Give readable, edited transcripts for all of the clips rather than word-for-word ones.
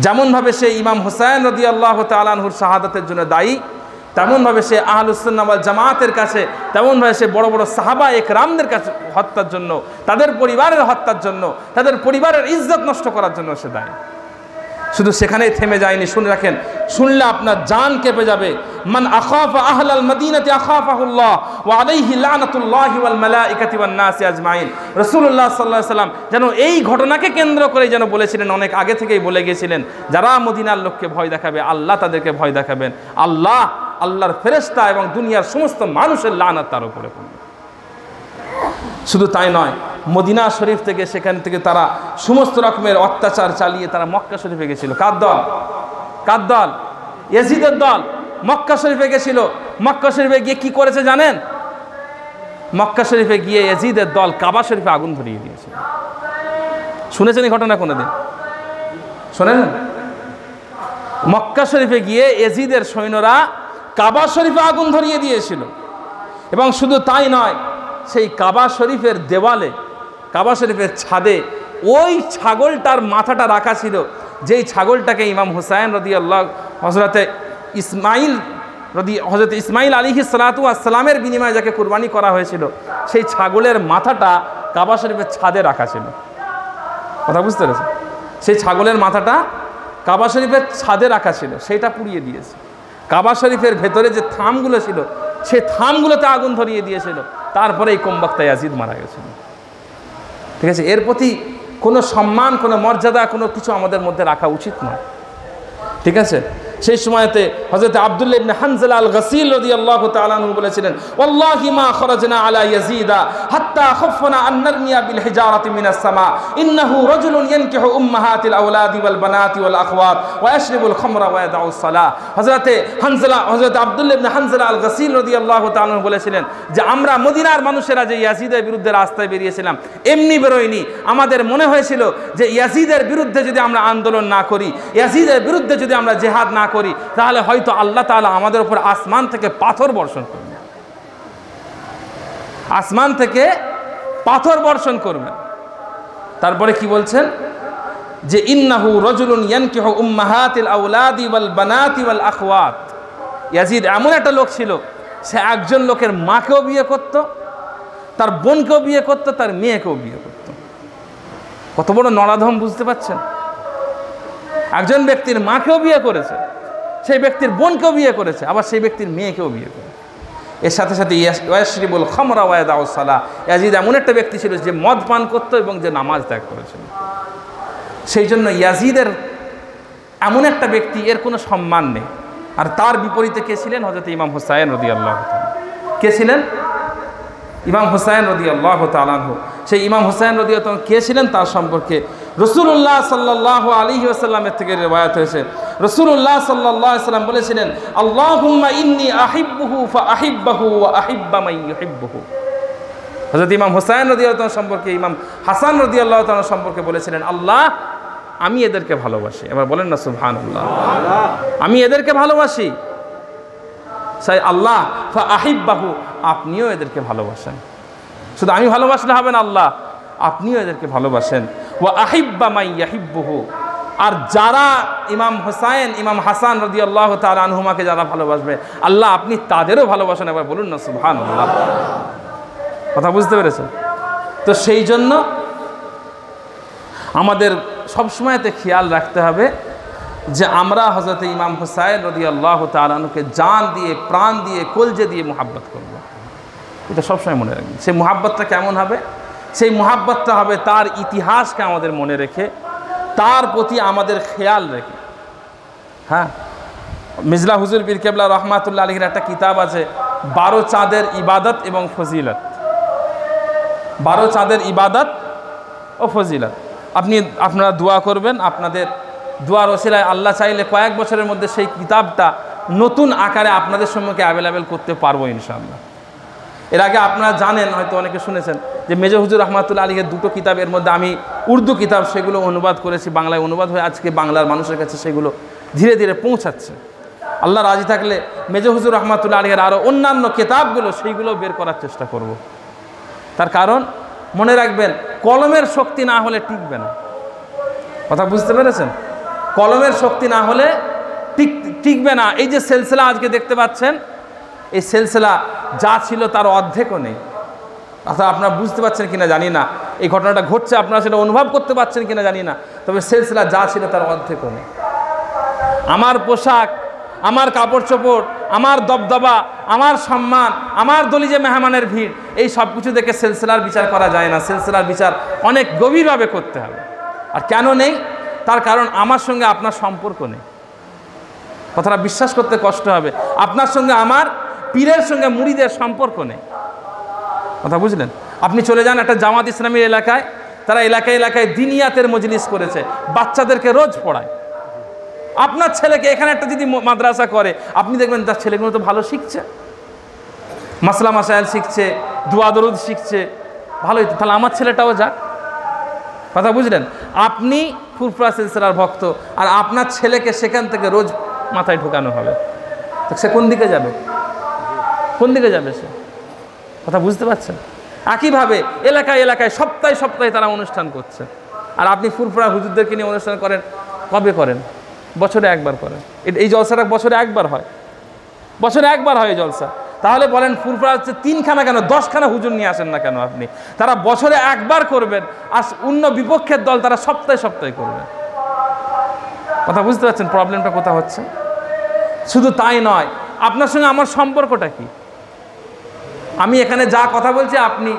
যেমনভাবে সে ইমাম হুসাইন রাদিয়াল্লাহু তাআলা আনহুর শাহাদাতের জন্য দায়ী, তেমনভাবে সে আহলুস সুন্নাহ ওয়াল জামাতের কাছে, তেমনভাবে সে বড় বড় সাহাবা একরামদের কাছে হত্যার জন্য, তাদের পরিবারের হত্যার জন্য, তাদের পরিবারের ইজ্জত নষ্ট করার জন্য সে দায়ী। শুধু সেখানেই থেমে যায়নি, শুনে রাখেন, শুনলে আপনার জান কেঁপে যাবে। মান আখাফা আহলাল মদিনাতি আখাফাহুল্লাহ ওয়া আলাইহি লানাতুল্লাহি ওয়াল মালাইকাতি ওয়ান নাসি আজমাইন। রাসূলুল্লাহ সাল্লাল্লাহু আলাইহি ওয়াসাল্লাম যেন এই ঘটনাকে কেন্দ্র করেই যেন বলেছিলেন, অনেক আগে থেকেই বলে গিয়েছিলেন, যারা মদিনার লোককে ভয় দেখাবে আল্লাহ তাদেরকে ভয় দেখাবেন, আল্লাহর ফেরেশতা এবং দুনিয়ার সমস্ত মানুষের লানত তার উপরে পড়বে। শুধু তাই নয়, মদিনা শরীফ থেকে, সেখান থেকে তারা সমস্ত রকমের অত্যাচার চালিয়ে তারা মক্কা শরীফে গেছিল। কার দল? ইয়াজিদের দল মক্কা শরীফে গেছিল। মক্কা শরীফে গিয়ে কি করেছে জানেন? মক্কা শরীফে গিয়ে ইয়াজিদের দল কাবা শরীফে আগুন ধরিয়ে দিয়েছিল। শুনেছেন এই ঘটনা কোনোদিন? শোনেন? মক্কা শরীফে গিয়ে ইয়াজিদের সৈন্যরা কাবা শরীফে আগুন ধরিয়ে দিয়েছিল। এবং শুধু তাই নয়, সেই কাবা শরীফের দেওয়ালে, কাবা শরীফের ছাদে ওই ছাগলটার মাথাটা রাখা ছিল, যেই ছাগলটাকে ইমাম হুসাইন রাদিয়াল্লাহু হযরত ইসমাইল আলাইহিস সালাতু ওয়াস সালামের বিনিময়ে যাকে কুরবানি করা হয়েছিল, সেই ছাগলের মাথাটা কাবা শরীফের ছাদে রাখা ছিল। কথা বুঝতে পেরেছেন? সেই ছাগলের মাথাটা কাবা শরীফের ছাদে রাখা ছিল, সেইটা পুড়িয়ে দিয়েছে। কাবা শরীফের ভেতরে যে থামগুলো ছিল, সেই থামগুলোতে আগুন ধরিয়ে দিয়েছিল। তারপরে এই কমবক্তা ইয়াজিদ মারা গেছিল। ঠিক আছে, এর প্রতি কোনো সম্মান, কোনো মর্যাদা, কোনো কিছু আমাদের মধ্যে রাখা উচিত নয়। ঠিক আছে, সেই সময়তে হযরত আব্দুল্লাহ ইবনে হানজালা আল গাসিল রাদিয়াল্লাহু তাআলা আনহু বলেছিলেন, ওয়াল্লাহি মা খরাজনা আলা ইয়াজিদা হাত্তা খাফনা আন নারমিয়া বিল হিজারাতি মিনাস সামা ইন্নাহু রাজুলুন ইয়ানকিহু উম্মাহাতিল আওলাদি ওয়াল বানাতি ওয়াল আখওয়াত ওয়া ইয়াশরিবুল খামরা ওয়া ইয়াদাউস সালাহ। হযরত আব্দুল্লাহ ইবনে হানজালা আল গাসিল রাদিয়াল্লাহু তাআলা আনহু বলেছিলেন যে আমরা মদিনার মানুষেরা যে ইয়াজিদের বিরুদ্ধে রাস্তায় বেরিয়েছিলাম, এমনি বেরোয়নি। আমাদের মনে হয়েছিল যে ইয়াজিদের বিরুদ্ধে যদি আমরা আন্দোলন না করি, ইয়াজিদের বিরুদ্ধে যদি আমরা জিহাদ না করি, তাহলে হয়তো আল্লাহ তাআলা আমাদের উপর আসমান থেকে পাথর বর্ষণ করবেন, আসমান থেকে পাথর বর্ষণ করবেন। তারপরে কি বলছেন? যে ইন্নাহু রাজুলুন ইয়ানকিহু উম্মাহাতিল আওলাদি ওয়াল বানাতি ওয়াল আখওয়াত। ইয়াজিদ এমন একটা লোক ছিল, সে একজন লোকের মাকেও বিয়ে করত, তার বোনকেও বিয়ে করত, তার মেয়েকেও বিয়ে করত। কত বড় নরাধম বুঝতে পারছেন? একজন ব্যক্তির মাকেও বিয়ে করেছে, সেই ব্যক্তির বোনকেও বিয়ে করেছে, আবার সেই ব্যক্তির মেয়েকেও বিয়ে করে। এর সাথে সাথে ইয়াশরিবুল খামরা ওয়া ইয়াদাউস সালাহ। ইয়াজিদ এমন একটা ব্যক্তি ছিল যে মদ পান করত এবং যে নামাজ ত্যাগ করেছিল। সেই জন্য ইয়াজিদের এমন একটা ব্যক্তি, এর কোনো সম্মান নেই। আর তার বিপরীতে কে ছিলেন? হযরত ইমাম হুসাইন রাদিয়াল্লাহু তাআলা। কে ছিলেন? ইমাম হুসাইন রাদিয়াল্লাহু তাআলা আনহু। সেই ইমাম হুসাইন রাদিয়াল্লাহু তাআলা কে ছিলেন, তার সম্পর্কে রাসূলুল্লাহ সাল্লাল্লাহু আলাইহি ওয়াসাল্লামের থেকে রিওয়ায়াত হয়েছে। রাসূলুল্লাহ সাল্লাল্লাহু আলাইহি ওয়াসাল্লাম বলেছিলেন, আল্লাহুম্মা ইন্নী আহিব্বুহু ফাআহিব্বাহু ওয়া আহিব্বা মান ইউহিব্বুহু। হযরত ইমাম হুসাইন রাদিয়াল্লাহু তাআলা সম্পর্কে, ইমাম হাসান রাদিয়াল্লাহু তাআলা সম্পর্কে বলেছিলেন, আল্লাহ আমি এদেরকে ভালোবাসি। এবার বলেন না সুবহানাল্লাহ, আমি এদেরকে ভালোবাসি। সেই আল্লাহ ফাআহিব্বাহু, আপনিও এদেরকে ভালোবাসেন। শুধু আমি ভালোবাসলে হবে না, আল্লাহ আপনিও এদেরকে ভালোবাসেন। ওয়া আহিব্বা মান ইয়াহিব্বুহু, আর যারা ইমাম হুসাইন, ইমাম হাসান রাদিয়াল্লাহু তাআলা আনহুমাকে যারা ভালোবাসবে, আল্লাহ আপনি তাদেরও ভালোবাসেন। এবার বলুন না সুবহানাল্লাহ। কথা বুঝতে পেরেছেন? তো সেই জন্য আমাদের সবসময়তে খেয়াল রাখতে হবে যে আমরা হযরত ইমাম হুসাইন রাদিয়াল্লাহু তাআলা আনহুকে জান দিয়ে, প্রাণ দিয়ে, কলজে দিয়ে মুহাব্বত করব। এটা সবসময় মনে রাখবেন। সেই মুহাব্বতটা কেমন হবে? সেই মুহাব্বতটা হবে তার ইতিহাসকে আমাদের মনে রেখে, তার প্রতি আমাদের খেয়াল রেখে। হ্যাঁ, মিজলা হুজুর পীর কেবলা রহমাতুল্লাহ আলাইহির একটা কিতাব আছে, 12 চাঁদের ইবাদত এবং ফজিলত। 12 চাঁদের ইবাদত ও ফজিলত। আপনারা দোয়া করবেন, আপনাদের দোয়ার ওসিলায় আল্লাহ চাইলে কয়েক বছরের মধ্যে সেই কিতাবটা নতুন আকারে আপনাদের সম্মুখে অ্যাভেলেবেল করতে পারবো ইনশাআল্লাহ। এর আগে আপনারা জানেন, হয়তো অনেকে শুনেছেন যে মেজর হুজুর রহমাতুল্লাহ আলাইহির 2টো কিতাবের মধ্যে আমি উর্দু কিতাব, সেগুলো অনুবাদ করেছি, বাংলায় অনুবাদ হয়ে আজকে বাংলার মানুষের কাছে সেগুলো ধীরে ধীরে পৌঁছাচ্ছে। আল্লাহ রাজি থাকলে মেজর হুজুর রহমাতুল্লাহ আলাইহির আরও অন্যান্য কিতাবগুলো, সেইগুলো বের করার চেষ্টা করব। তার কারণ মনে রাখবেন, কলমের শক্তি না হলে টিকবে না। কথা বুঝতে পেরেছেন? কলমের শক্তি না হলে টিকবে না। এই যে সিলসিলা আজকে দেখতে পাচ্ছেন, এই সিলসিলা যা ছিল তার অর্ধেকও নেই। অর্থাৎ আপনারা বুঝতে পারছেন কিনা জানি না, এই ঘটনাটা ঘটছে আপনারা সেটা অনুভব করতে পারছেন কিনা জানি না, তবে সিলসিলা যা ছিল তার অর্ধেকও নেই। আমার পোশাক, আমার কাপড় চোপড়, আমার দবদবা, আমার সম্মান, আমার দলিজে মেহমানের ভিড়, এই সব কিছু দেখে সিলসিলার বিচার করা যায় না। সিলসিলার বিচার অনেক গভীরভাবে করতে হবে। আর কেন নেই? তার কারণ আমার সঙ্গে আপনার সম্পর্ক নেই। কথাটা বিশ্বাস করতে কষ্ট হবে। আপনার সঙ্গে আমার পীরের সঙ্গে মুরিদের সম্পর্ক নেই। কথা বুঝলেন? আপনি চলে যান একটা জামাত ইসলামীর এলাকায়, তারা এলাকায় এলাকায় দিনিয়াতের মজলিস করেছে, বাচ্চাদেরকে রোজ পড়ায়। আপনার ছেলেকে এখানে একটা যদি মাদ্রাসা করে, আপনি দেখবেন তার ছেলেগুলো তো ভালো শিখছে, মাসলা মাসাইল শিখছে, দুয়া দরুদ শিখছে, ভালোই তো, তাহলে আমার ছেলেটাও যাক। কথা বুঝলেন? আপনি ফুরফুরা সিলসিলার ভক্ত, আর আপনার ছেলেকে সেখান থেকে রোজ মাথায় ঢোকানো হবে, তো সে কোন দিকে যাবে? কোন দিকে যাবে সে? কথা বুঝতে পারছেন? একইভাবে এলাকায় এলাকায় সপ্তাহে সপ্তাহে তারা অনুষ্ঠান করছে, আর আপনি ফুরফুরা হুজুরদেরকে নিয়ে অনুষ্ঠান করেন। কবে করেন? বছরে একবার করেন। এই জলসাটা বছরে একবার হয়, বছরে একবার হয় এই জলসা। তাহলে বলেন ফুরফুরা হচ্ছে 3খানা কেন 10খানা হুজুর নিয়ে আসেন না কেন আপনি? তারা বছরে একবার করবেন, আর অন্য বিপক্ষের দল তারা সপ্তাহে সপ্তাহে করবেন। কথা বুঝতে পারছেন প্রবলেমটা কোথা হচ্ছে? শুধু তাই নয়, আপনার সঙ্গে আমার সম্পর্কটা কি? আমি এখানে যা কথা বলছি আপনি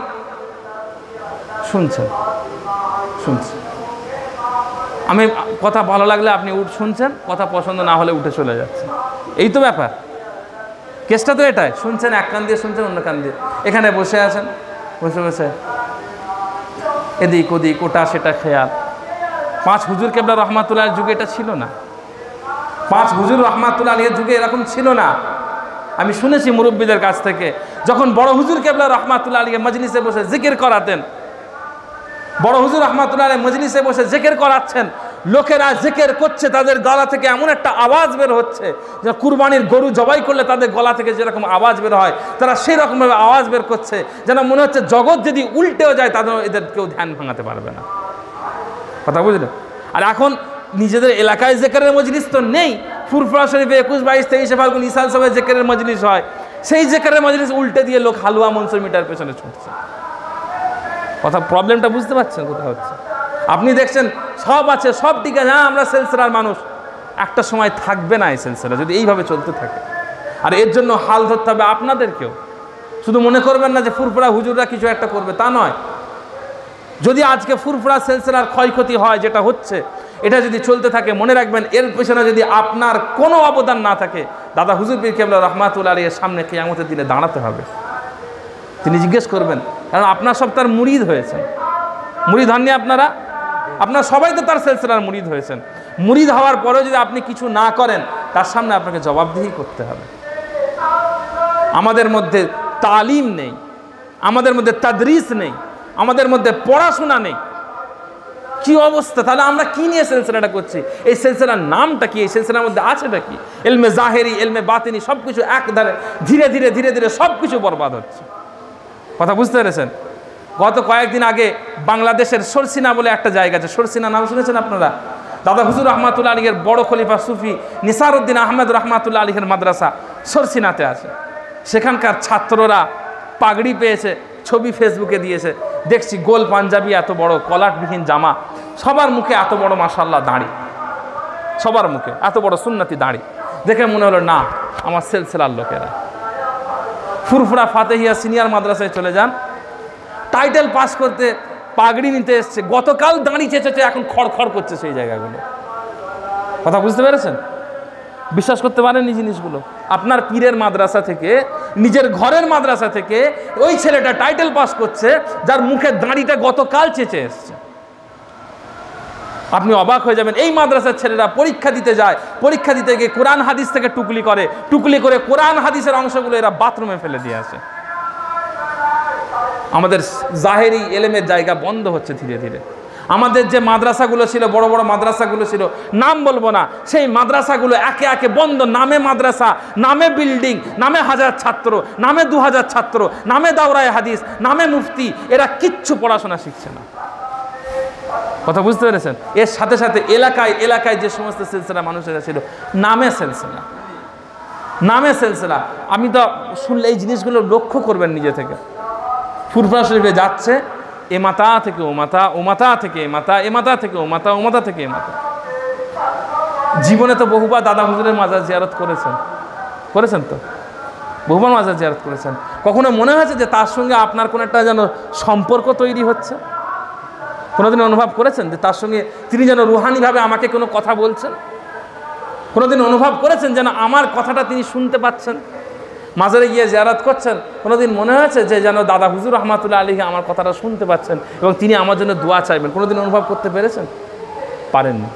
শুনছেন, আমি কথা ভালো লাগলে আপনি শুনছেন, কথা পছন্দ না হলে উঠে চলে যাচ্ছেন। এই তো ব্যাপার, কেসটা তো এটাই। শুনছেন, এক কান দিয়ে শুনছেন, অন্য কান দিয়ে এখানে বসে আছেন, বসে বসে এদিক ওদিক ওটা সেটা খেয়াল। 5 হুজুর কেবলা রহমাতুল্লাহ যুগে এটা ছিল না। 5 হুজুর রহমাতুল্লাহ আলাইহির যুগে এরকম ছিল না। আমি শুনেছি মুরব্বীদের কাছ থেকে, যখন বড় হুজুর কেবলা রহমাতুল্লাহ আলাইহি মজলিসে বসে জিকির করাতেন, বড় হুজুর রহমাতুল্লাহ আলাইহি মজলিসে বসে জিকির করাচ্ছেন, লোকেরা জিকির করছে, তাদের গলা থেকে এমন একটা আওয়াজ বের হচ্ছে যে কুরবানির গরু জবাই করলে তাদের গলা থেকে যেরকম আওয়াজ বের হয়, তারা সেই রকমভাবে আওয়াজ বের করছে, যেন মনে হচ্ছে জগৎ যদি উল্টেও যায় তাদের এদের কেউ ধ্যান ভাঙাতে পারবে না। কথা বুঝলেন? আর এখন নিজেদের এলাকায় জিকিরের মজলিস তো নেই। ফুরফুরা শরীফে 21, 22, 23 ফাল্গুন ইসাল সবাই জিকিরের মজলিস হয়, সেই জিকিরের মজলিস উল্টে দিয়ে লোক হালুয়া মনসুর মিটার পেছনে ছুটছে। কথা প্রবলেমটা বুঝতে পারছেন কোথায় হচ্ছে? আপনি দেখছেন সব আছে, সব ঠিক আছে, হ্যাঁ আমরা সিলসিলার মানুষ, একটা সময় থাকবে না এই সিলসিলা যদি এইভাবে চলতে থাকে। আর এর জন্য হাল ধরতে হবে আপনাদেরকেও। শুধু মনে করবেন না যে ফুরফুরা হুজুররা কিছু একটা করবে, তা নয়। যদি আজকে ফুরফুরা সিলসিলার ক্ষয়ক্ষতি হয়, যেটা হচ্ছে, এটা যদি চলতে থাকে, মনে রাখবেন এর পেছনে যদি আপনার কোনো অবদান না থাকে, দাদা হুজুর পীর কেবলা রহমাতুল্লাহ আলাইহির সামনে কিয়ামতের দিনে দাঁড়াতে হবে। তিনি জিজ্ঞেস করবেন, কারণ আপনার সব তার মুরিদ হয়েছেন। মুরিদ হননি আপনারা? আপনারা সবাই তো তার সিলসিলার মুরিদ হয়েছেন। মুরিদ হওয়ার পরেও যদি আপনি কিছু না করেন, তার সামনে আপনাকে জবাবদিহি করতে হবে। আমাদের মধ্যে তালিম নেই, আমাদের মধ্যে তাদরিস নেই, আমাদের মধ্যে পড়াশোনা নেই। কি অবস্থা! তাহলে আমরা কি নিয়ে সিলসিলাটা করছি? এই সিলসিলার নামটা কি? এই সিলসিলার মধ্যে আছেটা কি? ইলমে জাহেরি, ইলমে বাতিনি সবকিছু একধারে ধীরে ধীরে ধীরে ধীরে সবকিছু বরবাদ হচ্ছে। কথা বুঝতে পেরেছেন? গত কয়েকদিন আগে বাংলাদেশের সরসিনা বলে একটা জায়গা আছে, সরসিনা নাম শুনেছেন আপনারা? দাদা হুজুর রহমাতুল্লাহ আলাইহির বড় খলিফা সুফি নিসারউদ্দিন আহমেদ রহমাতুল্লাহ আলাইহির মাদ্রাসা সরসিনাতে আছে। সেখানকার ছাত্ররা পাগড়ি পেয়েছে, ছবি ফেসবুকে দিয়েছে, দেখছি গোল পাঞ্জাবি, এত বড় কলাটবিহীন জামা, সবার মুখে এত বড় মাশাআল্লাহ দাড়ি, সবার মুখে এত বড় সুন্নতি দাড়ি, দেখে মনে হলো না আমার সিলসিলার লোকেরা। ফুরফুরা ফাতেহিয়া সিনিয়র মাদ্রাসায় চলে যান, টাইটেল পাস করতে পাগড়ি নিতে এসছে, গতকাল দাঁড়ি চেঁচেছে, এখন খড়খড় করছে সেই জায়গাগুলো। কথা বুঝতে পেরেছেন? বিশ্বাস করতে পারেন এই জিনিসগুলো? আপনার পীরের মাদ্রাসা থেকে, নিজের ঘরের মাদ্রাসা থেকে ওই ছেলেটা টাইটেল পাস করছে, যার মুখে দাঁড়িটা গতকাল চেঁচে এসছে। আপনি অবাক হয়ে যাবেন। এই মাদ্রাসার ছেলেরা পরীক্ষা দিতে যায়, পরীক্ষা দিতে গিয়ে কোরআন হাদিস থেকে টুকলি করে, টুকলি করে কোরআন হাদিসের অংশগুলো এরা বাথরুমে ফেলে দিয়ে আসে। আমাদের জাহেরি এলেমের জায়গা বন্ধ হচ্ছে ধীরে ধীরে। আমাদের যে মাদ্রাসাগুলো ছিল, বড় বড় মাদ্রাসাগুলো ছিল, নাম বলবো না, সেই মাদ্রাসাগুলো একে একে বন্ধ। নামে মাদ্রাসা, নামে বিল্ডিং, নামে 1000 ছাত্র, নামে 2000 ছাত্র, নামে দাওরায়ে হাদিস, নামে মুফতি, এরা কিচ্ছু পড়াশোনা শিখছে না। কথা বুঝতে পেরেছেন? এর সাথে সাথে এলাকায় এলাকায় যে সমস্ত সিলসিলা মানুষেরা ছিল, নামে সিলসিলা, নামে সিলসিলা। আমি তো শুনলে এই জিনিসগুলো লক্ষ্য করবেন নিজে থেকে। ফুরফুরা শরীফে যাচ্ছে এ মাতা থেকে ও মাতা, ও মাতা থেকে এ মাতা, এ মাতা থেকে ও মাতা, ও মাতা থেকে এ মাতা। জীবনে তো বহুবার দাদা হুজুরের মাজার জিয়ারত করেছেন তো, বহুবার মাজার জিয়ারত করেছেন। কখনো মনে হয়েছে যে তার সঙ্গে আপনার কোনো একটা যেন সম্পর্ক তৈরি হচ্ছে? কোনোদিন অনুভব করেছেন যে তার সঙ্গে তিনি যেন রুহানিভাবে আমাকে কোনো কথা বলছেন? কোনোদিন অনুভব করেছেন যেন আমার কথাটা তিনি শুনতে পাচ্ছেন? মাজারে গিয়ে জিয়ারত করছেন, কোনোদিন মনে হয়েছে যে যেন দাদা হুজুর রহমাতুল্লাহ আলাইহি আমার কথাটা শুনতে পাচ্ছেন এবং তিনি আমার জন্য দোয়া চাইবেন? কোনোদিন অনুভব করতে পেরেছেন? পারেননি।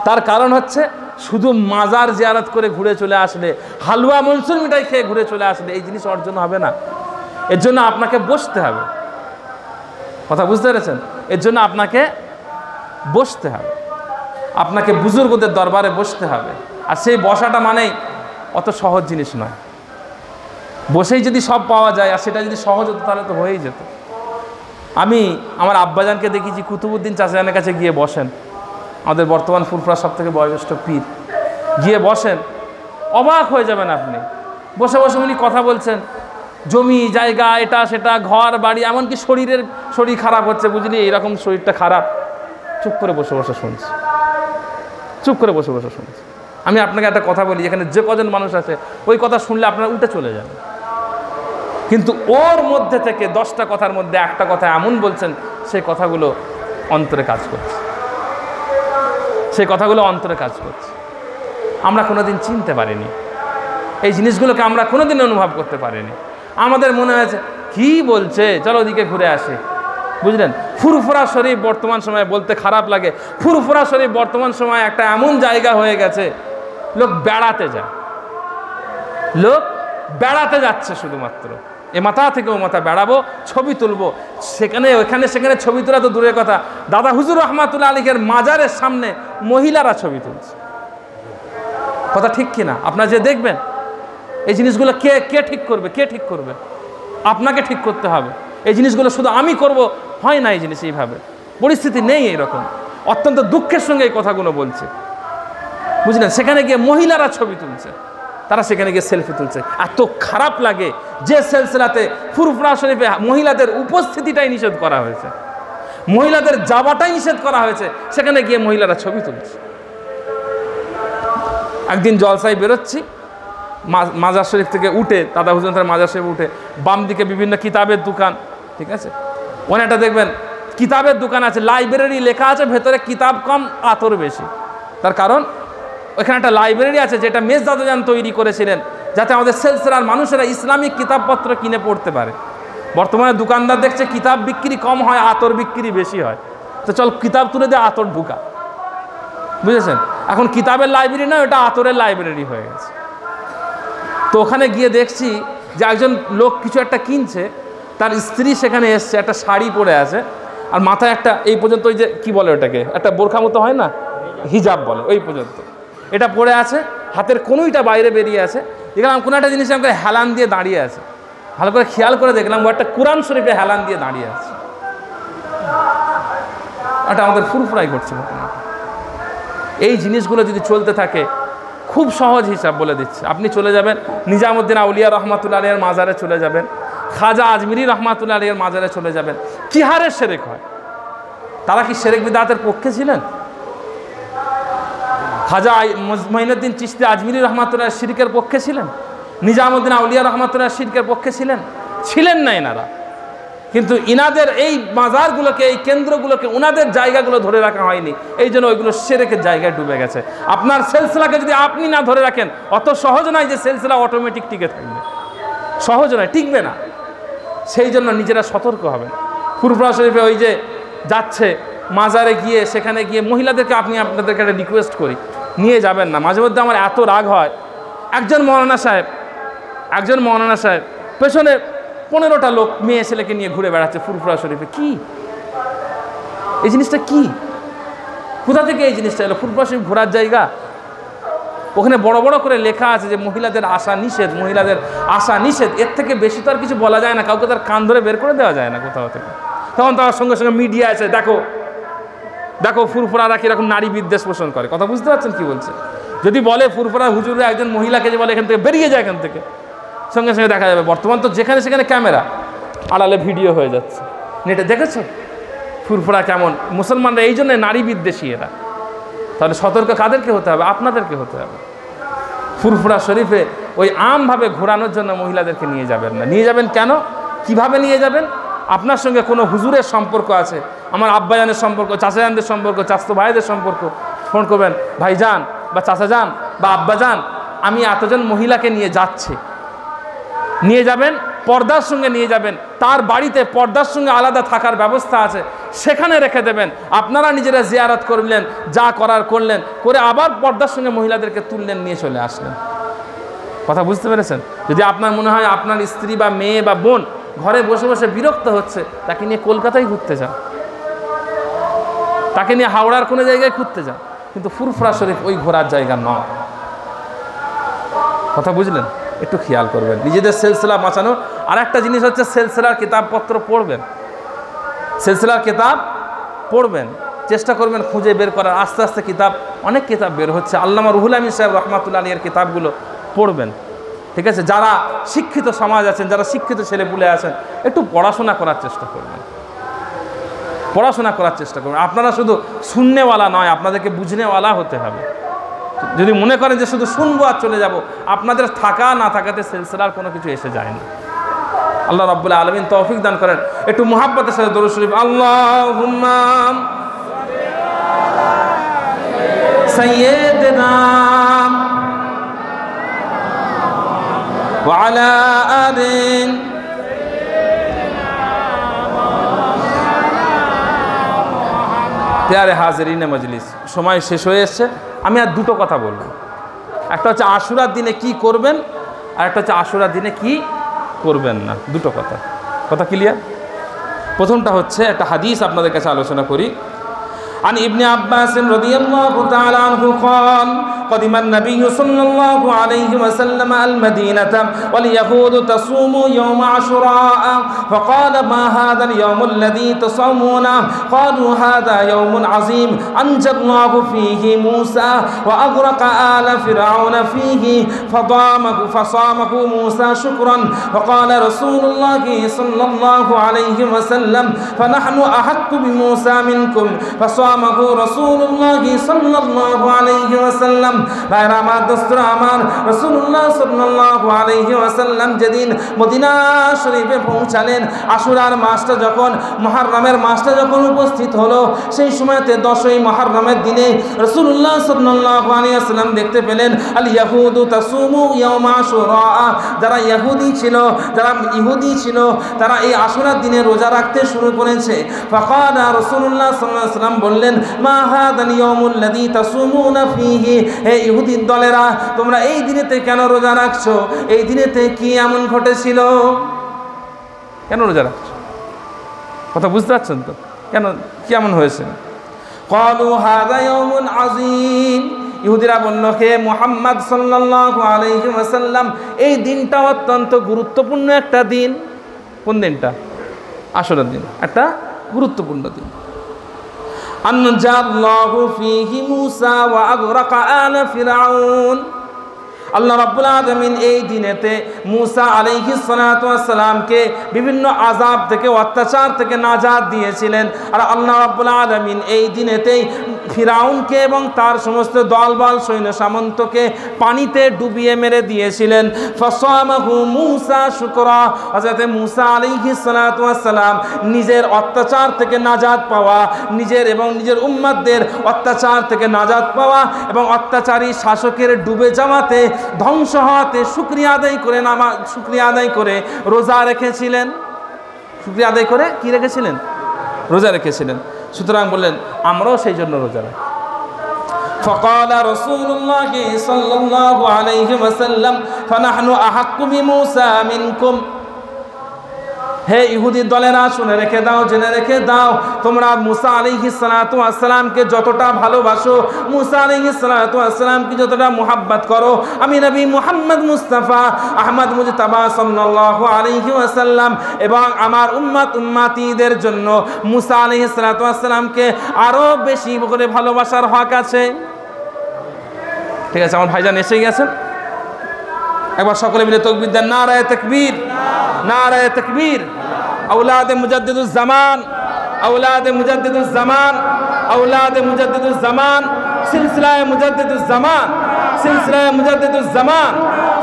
তার কারণ হচ্ছে শুধু মাজার জিয়ারত করে ঘুরে চলে আসলে, হালুয়া মনসুর মিঠাই খেয়ে ঘুরে চলে আসলে এই জিনিস অর্জন হবে না। এর জন্য আপনাকে বসতে হবে। কথা বুঝতে পেরেছেন? এর জন্য আপনাকে বসতে হবে, আপনাকে বুজুর্গদের দরবারে বসতে হবে। আর সেই বসাটা মানেই অত সহজ জিনিস নয়। বসেই যদি সব পাওয়া যায় আর সেটা যদি সহজ হতো তাহলে তো হয়েই যেত। আমি আমার আব্বাজানকে দেখেছি কুতুবউদ্দিন চাচাজানের কাছে গিয়ে বসেন, আমাদের বর্তমান ফুরফুরা সব থেকে বয়োজ্যেষ্ঠ পীর, গিয়ে বসেন, অবাক হয়ে যাবেন আপনি। বসে বসে উনি কথা বলছেন, জমি জায়গা এটা সেটা, ঘর বাড়ি, এমনকি শরীর খারাপ হচ্ছে, বুঝলি এরকম শরীরটা খারাপ, চুপ করে বসে বসে শুনছি, চুপ করে বসে বসে শুনছি। আমি আপনাকে একটা কথা বলি, এখানে যে কজন মানুষ আছে ওই কথা শুনলে আপনারা উঠে চলে যাবেন, কিন্তু ওর মধ্যে থেকে 10টা কথার মধ্যে একটা কথা এমন বলছেন সেই কথাগুলো অন্তরে কাজ করছে, সেই কথাগুলো অন্তরে কাজ করছে। আমরা কোনোদিন চিনতে পারিনি এই জিনিসগুলোকে, আমরা কোনোদিন অনুভব করতে পারিনি। আমাদের মনে হয়েছে কি বলছে, চলো ওদিকে ঘুরে আসি, বুঝলেন? ফুরফুরা শরীফ বর্তমান সময়ে বলতে খারাপ লাগে, ফুরফুরা শরীফ বর্তমান সময়ে একটা এমন জায়গা হয়ে গেছে, লোক বেড়াতে যায়, লোক বেড়াতে যাচ্ছে শুধুমাত্র। এ মাথা থেকে ও মাথা বেড়াবো, ছবি তুলবো, সেখানে ছবি তোলা তো দূরের কথা, দাদা হুজুর রহমাতুল্লাহ আলাইহির মাজারের সামনে মহিলারা ছবি তুলছে। কথা ঠিক কিনা? আপনারা যে দেখবেন এই জিনিসগুলো কে ঠিক করবে? কে ঠিক করবে? আপনাকে ঠিক করতে হবে। এই জিনিসগুলো শুধু আমি করব হয় না, এই জিনিস এইভাবে পরিস্থিতি নেই এইরকম। অত্যন্ত দুঃখের সঙ্গে এই কথাগুলো বলছে, বুঝলেন? সেখানে গিয়ে মহিলারা ছবি তুলছে, তারা সেখানে গিয়ে সেলফি তুলছে। এত খারাপ লাগে যে সিলসিলাতে ফুরফুরা শরীফে মহিলাদের উপস্থিতিটাই নিষেধ করা হয়েছে, মহিলাদের যাওয়াটাই নিষেধ করা হয়েছে, সেখানে গিয়ে মহিলারা ছবি তুলছে। একদিন জলসায় বেরোচ্ছি, মাজার শরীফ থেকে উঠে, দাদা হুজুরের মাজার শরীফ উঠে বাম দিকে বিভিন্ন কিতাবের দোকান, ঠিক আছে, ওখানে দেখবেন কিতাবের দোকান আছে, লাইব্রেরি লেখা আছে, ভেতরে কিতাব কম আতর বেশি। তার কারণ ওইখানে একটা লাইব্রেরি আছে যেটা মেজদাদাজান তৈরি করেছিলেন যাতে আমাদের সিলসিলার মানুষেরা ইসলামিক কিতাবপত্র কিনে পড়তে পারে। বর্তমানে দোকানদার দেখছে কিতাব বিক্রি কম হয়, আতর বিক্রি বেশি হয়, তো চল কিতাব তুলে দিয়ে আতর ঢুকা, বুঝেছেন? এখন কিতাবের লাইব্রেরি না, ওটা আতরের লাইব্রেরি হয়ে গেছে। তো ওখানে গিয়ে দেখছি যে একজন লোক কিছু একটা কিনছে, তার স্ত্রী সেখানে এসছে, একটা শাড়ি পরে আছে আর মাথায় একটা এই পর্যন্ত ওই যে কি বলে ওটাকে, একটা বোরখা মতো হয় না, হিজাব বলে, ওই পর্যন্ত এটা পরে আছে, হাতের কোনোইটা বাইরে বেরিয়ে আছে। দেখলাম কোনো একটা জিনিস আমাকে হেলান দিয়ে দাঁড়িয়ে আছে, ভালো করে খেয়াল করে দেখলাম ও একটা কোরআন শরীফে হেলান দিয়ে দাঁড়িয়ে আছে। এটা আমাদের ফুরফুরাই করছে। এই জিনিসগুলো যদি চলতে থাকে, খুব সহজ হিসাব বলে দিচ্ছে, আপনি চলে যাবেন নিজামুদ্দিন আউলিয়া রহমাতুল্লাহ আলাইহির মাজারে চলে যাবেন, খাজা আজমিরি রহমাতুল্লাহ আলাইহির মাজারে চলে যাবেন, কি হারে শিরক হয়। তারা কি শিরক বিদআতের পক্ষে ছিলেন? খাজা মঈনুদ্দিন চিশতি আজমিরি রহমাতুল্লাহ শিরকের পক্ষে ছিলেন? নিজামুদ্দিন আউলিয়া রহমাতুল্লাহ শিরকের পক্ষে ছিলেন না এনারা। কিন্তু ইনাদের এই মাজারগুলোকে, এই কেন্দ্রগুলোকে, ওনাদের জায়গাগুলো ধরে রাখা হয়নি, এই জন্য ওইগুলো শিরকের জায়গায় ডুবে গেছে। আপনার সিলসিলাকে যদি আপনি না ধরে রাখেন, অত সহজ নয় যে সিলসিলা অটোমেটিক টিকে থাকবে, সহজ নয়, টিকবে না। সেই জন্য নিজেরা সতর্ক হবেন। ফুরফুরা শরীফে ওই যে যাচ্ছে মাজারে গিয়ে, সেখানে গিয়ে মহিলাদেরকে আপনাদেরকে একটা রিকোয়েস্ট করি, নিয়ে যাবেন না। মাঝে মধ্যে আমার এত রাগ হয়, একজন মৌলানা সাহেব পেছনে 15টা লোক মেয়ে ছেলেকে নিয়ে ঘুরে বেড়াচ্ছে ফুরফুরা শরীফে। কি এই জিনিসটা? কি কোথা থেকে এই জিনিসটা এলো? ফুরফুরা শরীফ ঘোরার জায়গা? ওখানে বড় বড় করে লেখা আছে যে মহিলাদের আসা নিষেধ, মহিলাদের আসা নিষেধ। এর থেকে বেশি তো আর কিছু বলা যায় না, কাউকে তার কান ধরে বের করে দেওয়া যায় না কোথাও থেকে। তখন তার সঙ্গে সঙ্গে মিডিয়া আছে, দেখো দেখো ফুরফুরারা কিরকম নারী বিদ্বেষ পোষণ করে, কথা বুঝতে পারছেন কি বলছে? যদি বলে ফুরফুরা হুজুরে একজন মহিলাকে যে বলে এখান থেকে বেরিয়ে যায়, এখান থেকে সঙ্গে সঙ্গে দেখা যাবে। বর্তমান তো যেখানে সেখানে ক্যামেরা, আড়ালে ভিডিও হয়ে যাচ্ছে, নেটে দেখেছো ফুরফুরা কেমন। মুসলমানরা এই জন্য নারী বিদ্বেষী এরা। তাহলে সতর্ক কাদেরকে হতে হবে? আপনাদেরকে হতে হবে। ফুরফুরা শরীফে ওই আমভাবে ঘোরানোর জন্য মহিলাদেরকে নিয়ে যাবেন না। নিয়ে যাবেন কেন? কিভাবে নিয়ে যাবেন? আপনার সঙ্গে কোনো হুজুরের সম্পর্ক আছে, আমার আব্বাজানের সম্পর্ক, চাচাজানদের সম্পর্ক, চাচতো ভাইদের সম্পর্ক, ফোন করবেন, ভাইজান বা চাচাজান বা আব্বাজান আমি এতজন মহিলাকে নিয়ে যাচ্ছি। নিয়ে যাবেন, পর্দার সঙ্গে নিয়ে যাবেন, তার বাড়িতে পর্দার সঙ্গে আলাদা থাকার ব্যবস্থা আছে, সেখানে রেখে দেবেন। আপনারা নিজেরা জিয়ারত করলেন, যা করার করলেন, করে আবার পর্দার সঙ্গে মহিলাদেরকে তুললেন, নিয়ে চলে আসলেন। কথা বুঝতে পেরেছেন? যদি আপনার মনে হয় আপনার স্ত্রী বা মেয়ে বা বোন ঘরে বসে বসে বিরক্ত হচ্ছে, তাকে নিয়ে কলকাতায় ঘুরতে যান, তাকে নিয়ে হাওড়ার কোনো জায়গায় ঘুরতে যান, কিন্তু ফুরফুরা শরীফ ওই ঘোরার জায়গা নয়। কথা বুঝলেন? একটু খেয়াল করবেন নিজেদের সিলসিলা বাঁচানোর। আর একটা জিনিস হচ্ছে সিলসিলার কিতাবপত্র পড়বেন, সিলসিলার কিতাব পড়বেন, চেষ্টা করবেন খুঁজে বের করার। আস্তে আস্তে কিতাব, অনেক কিতাব বের হচ্ছে। আল্লামা রুহুল আমিন সাহেব রহমাতুল্লাহ আলাইহির কিতাবগুলো পড়বেন, ঠিক আছে? যারা শিক্ষিত সমাজ আছেন, যারা শিক্ষিত ছেলেপুলে আছেন, একটু পড়াশোনা করার চেষ্টা করবেন, পড়াশোনা করার চেষ্টা করবেন। আপনারা শুধু শুননেওয়ালা নয়, আপনাদেরকে বুঝনেওয়ালা হতে হবে। যদি মনে করেন যে শুধু শুনবো আর চলে যাব, আপনাদের থাকা না থাকাতে সিলসিলার কোনো কিছু এসে যায় না। আল্লাহ রাব্বুল আলামিন তৌফিক দান করেন। একটু মুহাব্বতের সাথে দরুদ শরীফ, আল্লাহুম্মা সাইয়্যিদিনা ওয়া আলা আলিন প্যারে হাজিরিনে মজলিস। সময় শেষ হয়ে এসছে, আমি আর দুটো কথা বলবো। একটা হচ্ছে আশুরার দিনে কি করবেন, আর একটা হচ্ছে আশুরার দিনে কি করবেন না। দুটো কথা, কথা ক্লিয়ার? প্রথমটা হচ্ছে একটা হাদিস আপনাদের কাছে আলোচনা করি। عن ابن عباس رضي الله تعالى عنه قال قدم النبي صلى الله عليه وسلم المدينة واليهود تصوم يوم عاشوراء فقال ما هذا اليوم الذي تصومونه قالوا هذا يوم عظيم أنجى الله فيه موسى وأغرق آل فرعون فيه فصامه موسى شكرا فقال رسول الله صلى الله عليه وسلم فنحن أحق بموسى منكم فصامه রাসূলুল্লাহ সাল্লাল্লাহু আলাইহি ওয়াসাল্লাম। ভাইরা আমার, দোস্তরা আমার, রাসূলুল্লাহ সাল্লাল্লাহু আলাইহি ওয়াসাল্লাম যেদিন মদিনা শরীফে পৌঁছালেন, আশুরার মাসটা যখন, মুহররমের মাসটা যখন উপস্থিত হলো, সেই সময়তে 10ই মুহররমের দিনে রাসূলুল্লাহ সাল্লাল্লাহু আলাইহি ওয়াসাল্লাম দেখতে পেলেন আল ইয়াহুদু তাসুমু ইয়াউম আশুরা। যারা ইহুদি ছিল, যারা ইহুদি ছিল, তারা এই আশুরার দিনে রোজা রাখতে শুরু করেছে। ফাকালা রাসূলুল্লাহ সাল্লাল্লাহু আলাইহি ওয়াসাল্লাম বললেন মা হাদাল ইয়াউমুল লাযী তাসুমুনা ফীহি, হে ইহুদির দলেরা, তোমরা এই দিনেতে কেন রোজা রাখছো? এই দিনেতে কি এমন ঘটেছিল? কেন রোজা রাখছো? কথা বুঝতে পারছেন তো? কেন, কি এমন হয়েছে? ক্বালু হাযা ইয়াউমুন আযীম। ইহুদিরা বলল, হে মুহাম্মদ সাল্লাল্লাহু আলাইহি ওয়াসাল্লাম, এই দিনটা অত্যন্ত গুরুত্বপূর্ণ একটা দিন। কোন দিনটা? আশুরার দিন, একটা গুরুত্বপূর্ণ দিন। আনজাল্লাহু ফীহি মূসা ওয়া আগরাকা আলা ফিরআউন। আল্লাহ রাব্বুল আলামিন এই দিনেতে মূসা আলাইহিস সালাতু ওয়াস সালামকে বিভিন্ন আযাব থেকে, অত্যাচার থেকে নাজাত দিয়েছিলেন। আর আল্লাহ রাব্বুল আলামিন এই দিনেতেই ফিরআউনকে এবং তার সমস্ত দলবল সৈন্য সামন্তকে পানিতে ডুবিয়ে মেরে দিয়েছিলেন। ফাসামাহু মূসা শুকরা। হযরত মূসা আলাইহিস সালাতু ওয়াস সালাম নিজের অত্যাচার থেকে নাজাত পাওয়া, নিজের এবং নিজের উম্মতদের অত্যাচার থেকে নাজাত পাওয়া এবং অত্যাচারী শাসকের ডুবে যাওয়াতে, ধ্বংস হওয়াতে শুকরিয়া আদায় করে রোজা রেখেছিলেন। শুকরিয়া আদায় করে কি রেখেছিলেন? রোজা রেখেছিলেন। সুতরাং বললেন আমরাও সেই জন্য রোজা রাখি। فقال رسول الله صلى الله عليه وسلم فنحن أحق بموسى منكم হে ইহুদি দলেরা, শুনে রেখে দাও, জেনে রেখে দাও, তোমরা মুসা আলাইহিস সালাতু ওয়াস সালামকে যতটা ভালোবাসো, মুসা আলাইহিস সালাতু ওয়াস সালামকে যতটা মুহাব্বত করো, আমি নবী মুহাম্মদ মুস্তাফা আহমদ মুজতাবা সাল্লাল্লাহু আলাইহি ওয়াসাল্লাম এবং আমার উম্মতিদের জন্য মুসা আলাইহিস সালাতু ওয়াস সালামকে আরো বেশি করে ভালোবাসার হক আছে। ঠিক আছে, আমার ভাইজান এসে গেছেন, একবার সকলে মিলে তাকবীর দেন, নারায়ে তাকবীর, নারায়ে তাকবীর। আওলাদে মুজাদ্দিদুজ জামান, আওলাদে মুজাদ্দিদুজ জামান, আওলাদে মুজাদ্দিদুজ জামান, সিলসিলায়ে মুজাদ্দিদুজ জামান, সিলসিলায়ে মুজাদ্দিদুজ জামান,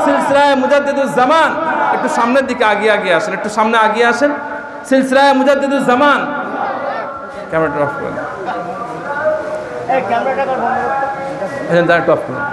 সিলসিলায়ে মুজাদ্দিদুজ জামান। একটু সামনের দিকে আগিয়ে আসেন, একটু সামনে আগিয়ে আসেন। সিলসিলায়ে মুজাদ্দিদুজ জামান, ক্যামেরাটা অফ করুন, এই ক্যামেরাটা বন্ধ করতে, অফ করুন।